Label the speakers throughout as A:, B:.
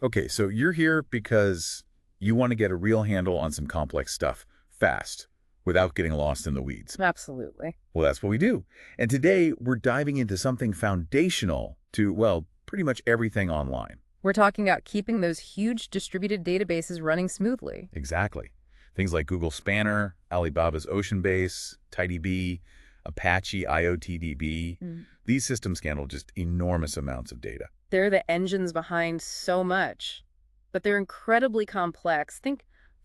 A: Okay, so you're here because you want to get a real handle on some complex stuff fast without getting lost in the weeds.
B: Absolutely.
A: Well, that's what we do. And today we're diving into something foundational to, well, pretty much everything online.
B: We're talking about keeping those huge distributed databases running smoothly.
A: Exactly. Things like Google Spanner, Alibaba's OceanBase, TidyB, Apache IoTDB. These systems handle just enormous amounts of data.
B: They're the engines behind so much, but they're incredibly complex. Think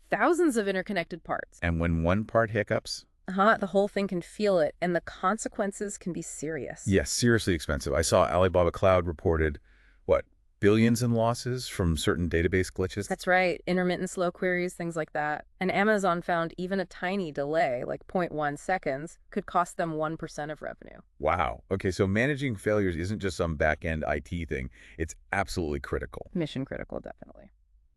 B: thousands of interconnected parts.
A: And when one part hiccups,
B: The whole thing can feel it, and the consequences can be serious.
A: yes, seriously expensive. I saw Alibaba Cloud reported, what, billions in losses from certain database glitches?
B: That's right. Intermittent slow queries, things like that. And Amazon found even a tiny delay, like 0.1 seconds, could cost them 1% of revenue.
A: Wow. Okay, so managing failures isn't just some back-end IT thing. It's absolutely critical.
B: Mission critical, definitely.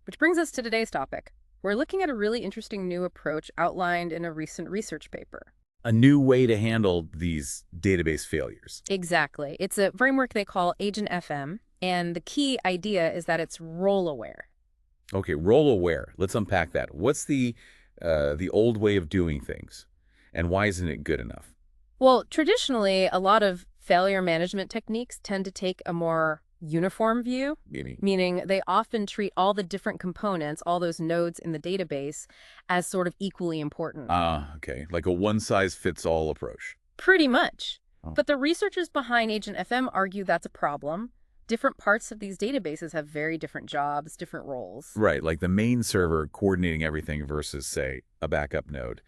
B: Which brings us to today's topic. We're looking at a really interesting new approach outlined in a recent research paper.
A: A new way to handle these database failures.
B: Exactly. It's a framework they call AgentFM, and the key idea is that it's role-aware.
A: Okay, role aware. Let's unpack that. What's the old way of doing things, and why isn't it good enough?
B: Well, traditionally, a lot of failure management techniques tend to take a more uniform view,
A: Meaning,
B: meaning they often treat all the different components, all those nodes in the database, as sort of equally important.
A: okay, like a one-size-fits-all approach.
B: Pretty much.
A: Oh.
B: But the researchers behind AgentFM argue that's a problem. Different parts of these databases have very different jobs, different roles.
A: Right, like the main server coordinating everything versus, say, a backup node.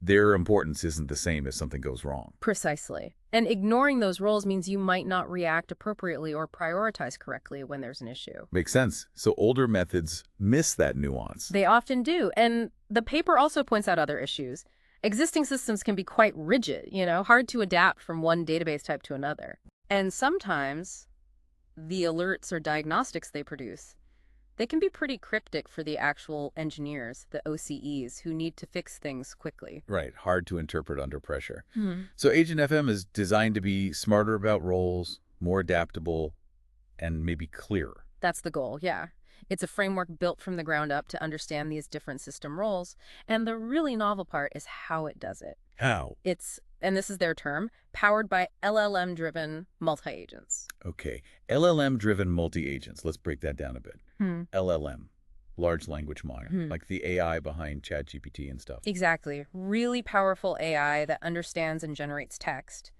A: Their importance isn't the same if something goes wrong.
B: Precisely. And ignoring those roles means you might not react appropriately or prioritize correctly when there's an issue.
A: Makes sense. So older methods miss that nuance.
B: They often do. And the paper also points out other issues. Existing systems can be quite rigid, hard to adapt from one database type to another. And sometimes the alerts or diagnostics they produce, they can be pretty cryptic for the actual engineers, the OCEs, who need to fix things quickly.
A: Right, hard to interpret under pressure. So AgentFM is designed to be smarter about roles, more adaptable, and maybe clearer.
B: That's the goal, yeah. It's a framework built from the ground up to understand these different system roles, and the really novel part is how it does it.
A: How?
B: It's, and this is their term, powered by LLM-driven multi-agents.
A: Okay, LLM-driven multi-agents. Let's break that down a bit. LLM, large language model, like the AI behind ChatGPT and stuff.
B: Exactly. Really powerful AI that understands and generates text.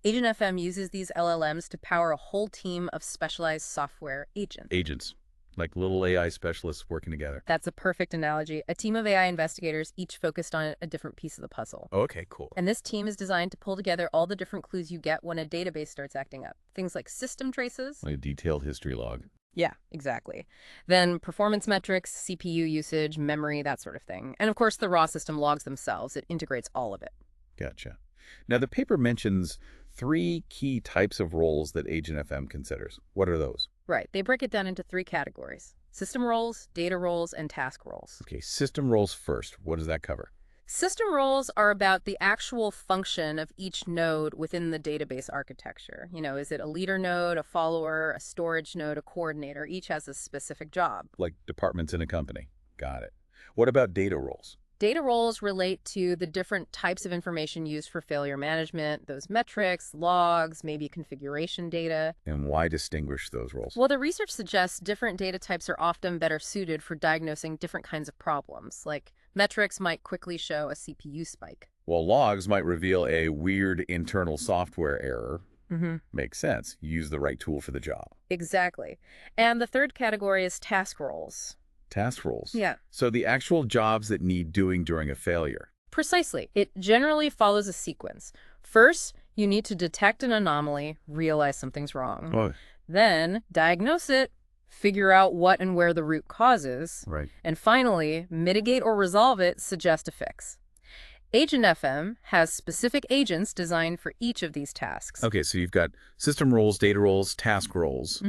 B: AgentFM uses these LLMs to power a whole team of specialized software agents.
A: Agents, like little AI specialists working together.
B: That's a perfect analogy. A team of AI investigators, each focused on a different piece of the puzzle.
A: Okay, cool.
B: And this team is designed to pull together all the different clues you get when a database starts acting up. Things like system traces.
A: Like a detailed history log.
B: Yeah, exactly. Then performance metrics, CPU usage, memory, that sort of thing. And of course, the raw system logs themselves. It integrates all of it.
A: Gotcha. Now, the paper mentions 3 key types of roles that AgentFM considers. What are those?
B: Right. They break it down into 3 categories: system roles, data roles, and task roles.
A: Okay, system roles first. What does that cover?
B: System roles are about the actual function of each node within the database architecture. Is it a leader node, a follower, a storage node, a coordinator? Each has a specific job.
A: Like departments in a company. Got it. What about data roles?
B: Data roles relate to the different types of information used for failure management, those metrics, logs, maybe configuration data.
A: And why distinguish those roles?
B: Well, the research suggests different data types are often better suited for diagnosing different kinds of problems, like metrics might quickly show a CPU spike.
A: Well, logs might reveal a weird internal software error. Makes sense. Use the right tool for the job.
B: Exactly. And the third category is task roles.
A: Task roles.
B: Yeah.
A: So the actual jobs that need doing during a failure.
B: Precisely. It generally follows a sequence. First, you need to detect an anomaly, realize something's wrong.
A: Oh,
B: Then, diagnose it, figure out what and where the root cause is.
A: right.
B: And finally, mitigate or resolve it, suggest a fix. AgentFM has specific agents designed for each of these tasks.
A: Okay, so you've got system roles, data roles, task roles.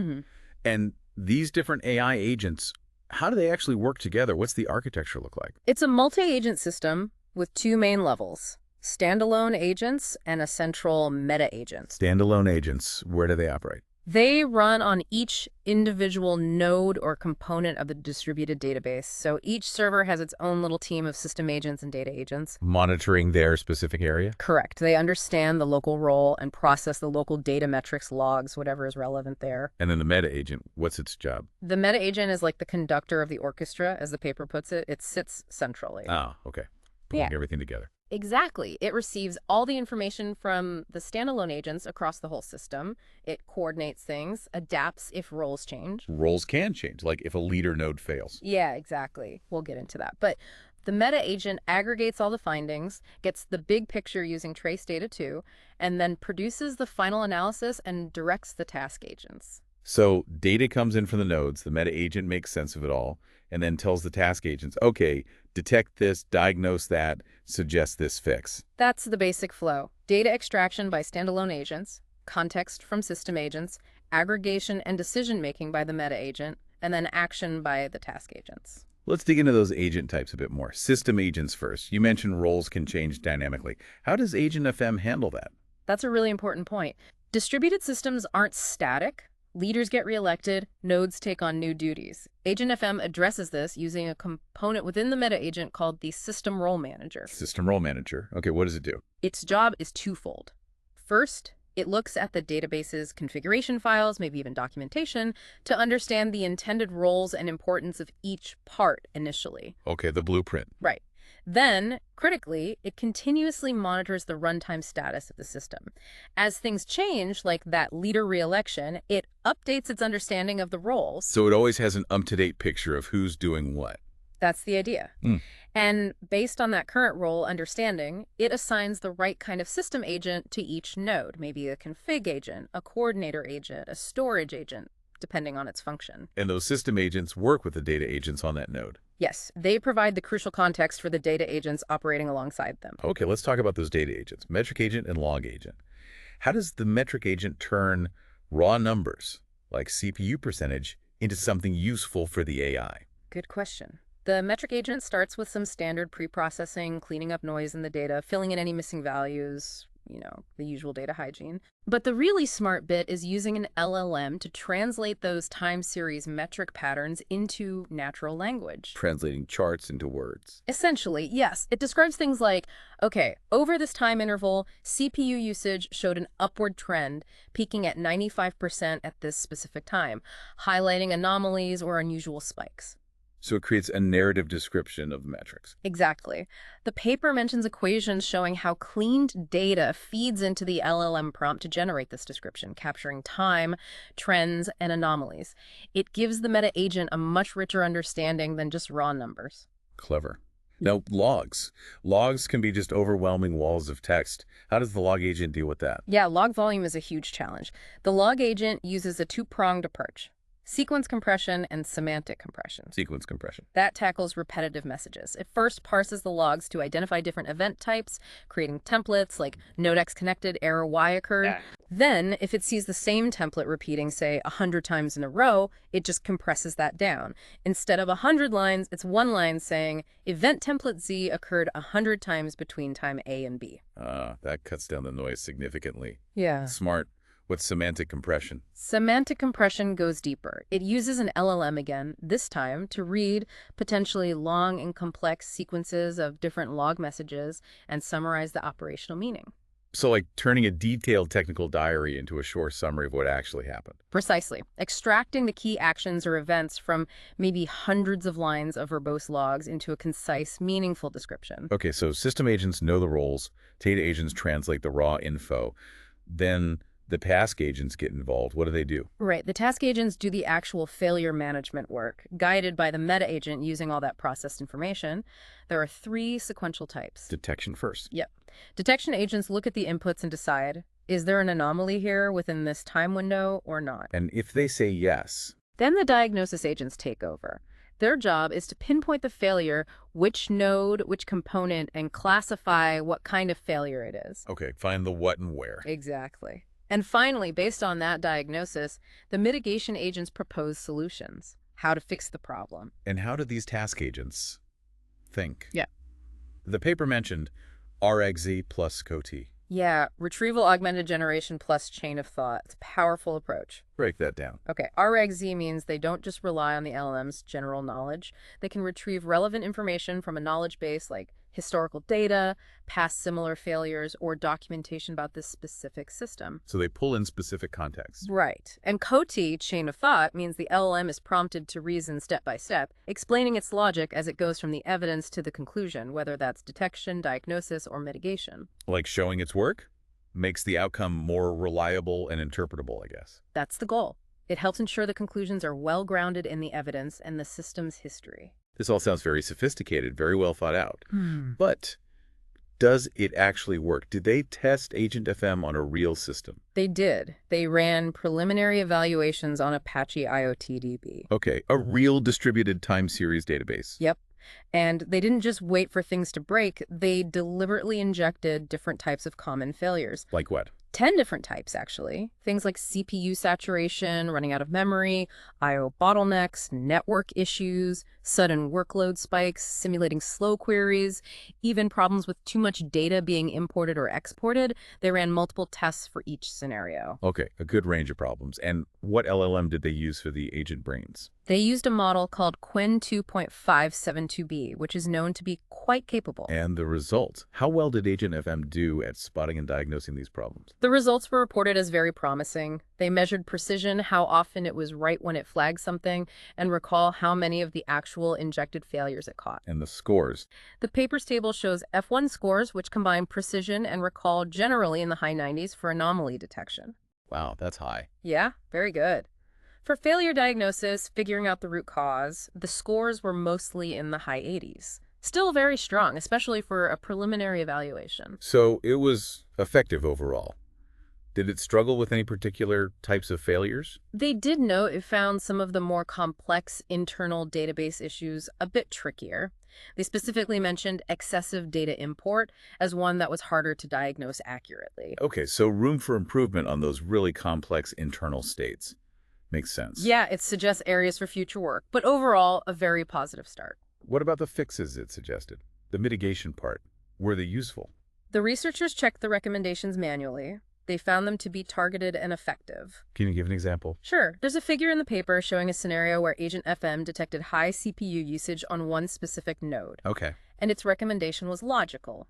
A: And these different AI agents, how do they actually work together? What's the architecture look like?
B: It's a multi-agent system with 2 main levels: standalone agents and a central meta agent.
A: Standalone agents, where do they operate?
B: They run on each individual node or component of the distributed database. So each server has its own little team of system agents and data agents.
A: Monitoring their specific area?
B: Correct. They understand the local role and process the local data metrics, logs, whatever is relevant there.
A: And then the meta agent, what's its job?
B: The meta agent is like the conductor of the orchestra, as the paper puts it. It sits centrally.
A: Oh, okay. Pulling everything together.
B: Exactly. It receives all the information from the standalone agents across the whole system. It coordinates things, adapts if roles change.
A: Roles can change, like if a leader node fails.
B: Yeah, exactly. We'll get into that. But the meta agent aggregates all the findings, gets the big picture using trace data too, and then produces the final analysis and directs the task agents.
A: So data comes in from the nodes, the meta agent makes sense of it all, and then tells the task agents, okay, detect this, diagnose that, suggest this fix.
B: That's the basic flow. Data extraction by standalone agents, context from system agents, aggregation and decision-making by the meta agent, and then action by the task agents.
A: Let's dig into those agent types a bit more. System agents first. You mentioned roles can change dynamically. How does AgentFM handle that?
B: That's a really important point. Distributed systems aren't static. Leaders get reelected, nodes take on new duties. AgentFM addresses this using a component within the meta agent called the System Role Manager.
A: System Role Manager. Okay, what does it do?
B: Its job is twofold. First, it looks at the database's configuration files, maybe even documentation, to understand the intended roles and importance of each part initially.
A: Okay, the blueprint.
B: Right. Then, critically, it continuously monitors the runtime status of the system. As things change, like that leader re-election, it updates its understanding of the roles.
A: So it always has an up-to-date picture of who's doing what.
B: That's the idea. And based on that current role understanding, it assigns the right kind of system agent to each node, maybe a config agent, a coordinator agent, a storage agent, depending on its function.
A: And those system agents work with the data agents on that node.
B: Yes, they provide the crucial context for the data agents operating alongside them.
A: Okay, let's talk about those data agents, metric agent and log agent. How does the metric agent turn raw numbers, like CPU percentage, into something useful for the AI?
B: Good question. The metric agent starts with some standard pre-processing, cleaning up noise in the data, filling in any missing values, the usual data hygiene. But the really smart bit is using an LLM to translate those time series metric patterns into natural language.
A: Translating charts into words.
B: Essentially, yes. It describes things like, okay, over this time interval, CPU usage showed an upward trend, peaking at 95% at this specific time, highlighting anomalies or unusual spikes.
A: So it creates a narrative description of metrics.
B: Exactly. The paper mentions equations showing how cleaned data feeds into the LLM prompt to generate this description, capturing time, trends, and anomalies. It gives the meta agent a much richer understanding than just raw numbers.
A: Clever. Now, logs. Logs can be just overwhelming walls of text. How does the log agent deal with that?
B: Yeah, log volume is a huge challenge. The log agent uses a two-pronged approach. Sequence compression and semantic compression.
A: Sequence compression.
B: That tackles repetitive messages. It first parses the logs to identify different event types, creating templates like node X connected, error Y occurred. Then, if it sees the same template repeating, say, 100 times in a row, it just compresses that down. Instead of 100 lines, it's one line saying, event template Z occurred 100 times between time A and B.
A: That cuts down the noise significantly.
B: Yeah.
A: Smart. What's semantic compression?
B: Semantic compression goes deeper. It uses an LLM again, this time, to read potentially long and complex sequences of different log messages and summarize the operational meaning.
A: So like turning a detailed technical diary into a short summary of what actually happened.
B: Precisely. Extracting the key actions or events from maybe hundreds of lines of verbose logs into a concise, meaningful description.
A: Okay, so system agents know the roles, data agents translate the raw info, then the task agents get involved. What do they do?
B: Right. The task agents do the actual failure management work, guided by the meta agent using all that processed information. There are three sequential types.
A: Detection first.
B: Yep. Detection agents look at the inputs and decide, is there an anomaly here within this time window or not?
A: And if they say yes,
B: then the diagnosis agents take over. Their job is to pinpoint the failure, which node, which component, and classify what kind of failure it is.
A: okay, find the what and where.
B: Exactly. And finally, based on that diagnosis, the mitigation agents propose solutions, how to fix the problem.
A: And how do these task agents think?
B: Yeah.
A: The paper mentioned RxZ plus COT.
B: Yeah, retrieval augmented generation plus chain of thought. It's a powerful approach.
A: Break that down.
B: Okay, RegZ means they don't just rely on the LLM's general knowledge. They can retrieve relevant information from a knowledge base like historical data, past similar failures, or documentation about this specific system.
A: So they pull in specific context.
B: Right. And COTI, chain of thought, means the LLM is prompted to reason step by step, explaining its logic as it goes from the evidence to the conclusion, whether that's detection, diagnosis, or mitigation.
A: Like showing its work? Makes the outcome more reliable and interpretable, I guess.
B: That's the goal. It helps ensure the conclusions are well grounded in the evidence and the system's history.
A: This all sounds very sophisticated, very well thought out. But does it actually work? Did they test AgentFM on a real system?
B: They did. They ran preliminary evaluations on Apache IoTDB.
A: Okay, a real distributed time series database.
B: Yep. And they didn't just wait for things to break, they deliberately injected different types of common failures.
A: Like what?
B: 10 different types, actually. Things like CPU saturation, running out of memory, I/O bottlenecks, network issues, sudden workload spikes, simulating slow queries, even problems with too much data being imported or exported. They ran multiple tests for each scenario.
A: Okay, a good range of problems. And what LLM did they use for the agent brains?
B: They used a model called Qwen 2.572b, which is known to be quite capable.
A: And the result? How well did AgentFM do at spotting and diagnosing these problems?
B: The results were reported as very promising. They measured precision, how often it was right when it flagged something, and recall how many of the actual injected failures it caught.
A: And the scores?
B: The papers table shows F1 scores, which combine precision and recall generally in the high 90s for anomaly detection.
A: Wow, that's high.
B: Yeah, very good. For failure diagnosis, figuring out the root cause, the scores were mostly in the high 80s. Still very strong, especially for a preliminary evaluation.
A: So it was effective overall. Did it struggle with any particular types of failures?
B: They did note it found some of the more complex internal database issues a bit trickier. They specifically mentioned excessive data import as one that was harder to diagnose accurately.
A: Okay, so room for improvement on those really complex internal states. Makes sense.
B: Yeah, it suggests areas for future work, but overall, a very positive start.
A: What about the fixes it suggested? The mitigation part. Were they useful?
B: The researchers checked the recommendations manually. They found them to be targeted and effective.
A: Can you give an example?
B: Sure. There's a figure in the paper showing a scenario where AgentFM detected high CPU usage on one specific node.
A: Okay.
B: And its recommendation was logical.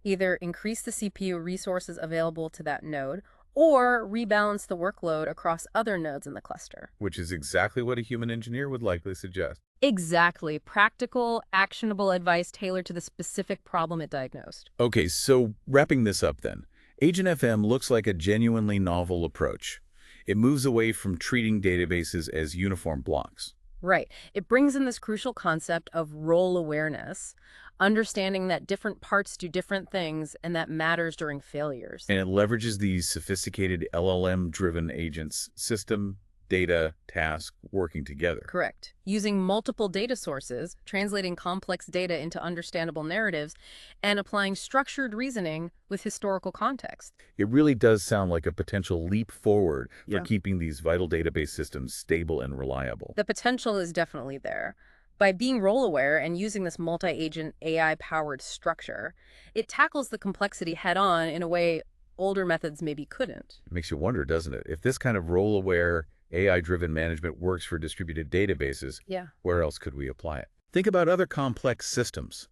B: Either increase the CPU resources available to that node or rebalance the workload across other nodes in the cluster.
A: Which is exactly what a human engineer would likely suggest.
B: Exactly. Practical, actionable advice tailored to the specific problem it diagnosed.
A: Okay, so wrapping this up then. AgentFM looks like a genuinely novel approach. It moves away from treating databases as uniform blocks.
B: Right. It brings in this crucial concept of role awareness, understanding that different parts do different things and that matters during failures.
A: And it leverages these sophisticated LLM-driven agents, system, data, task, working together.
B: Correct. Using multiple data sources, translating complex data into understandable narratives, and applying structured reasoning with historical context.
A: It really does sound like a potential leap forward for
B: Yeah.
A: keeping these vital database systems stable and reliable.
B: The potential is definitely there. By being role-aware and using this multi-agent AI-powered structure, it tackles the complexity head-on in a way older methods maybe couldn't.
A: It makes you wonder, doesn't it? If this kind of role-aware, AI-driven management works for distributed databases,
B: Yeah.
A: where else could we apply it? Think about other complex systems.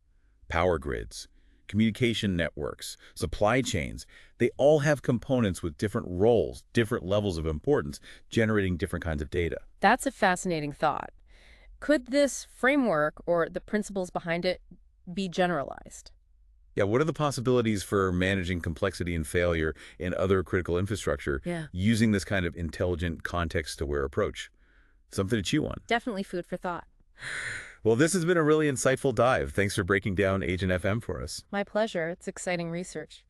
A: Power grids, communication networks, supply chains. They all have components with different roles, different levels of importance, generating different kinds of data.
B: That's a fascinating thought. Could this framework or the principles behind it be generalized?
A: Yeah, what are the possibilities for managing complexity and failure in other critical infrastructure
B: Yeah.
A: using this kind of intelligent context-aware approach? Something to chew on.
B: Definitely food for thought.
A: Well, this has been a really insightful dive. Thanks for breaking down AgentFM for us.
B: My pleasure. It's exciting research.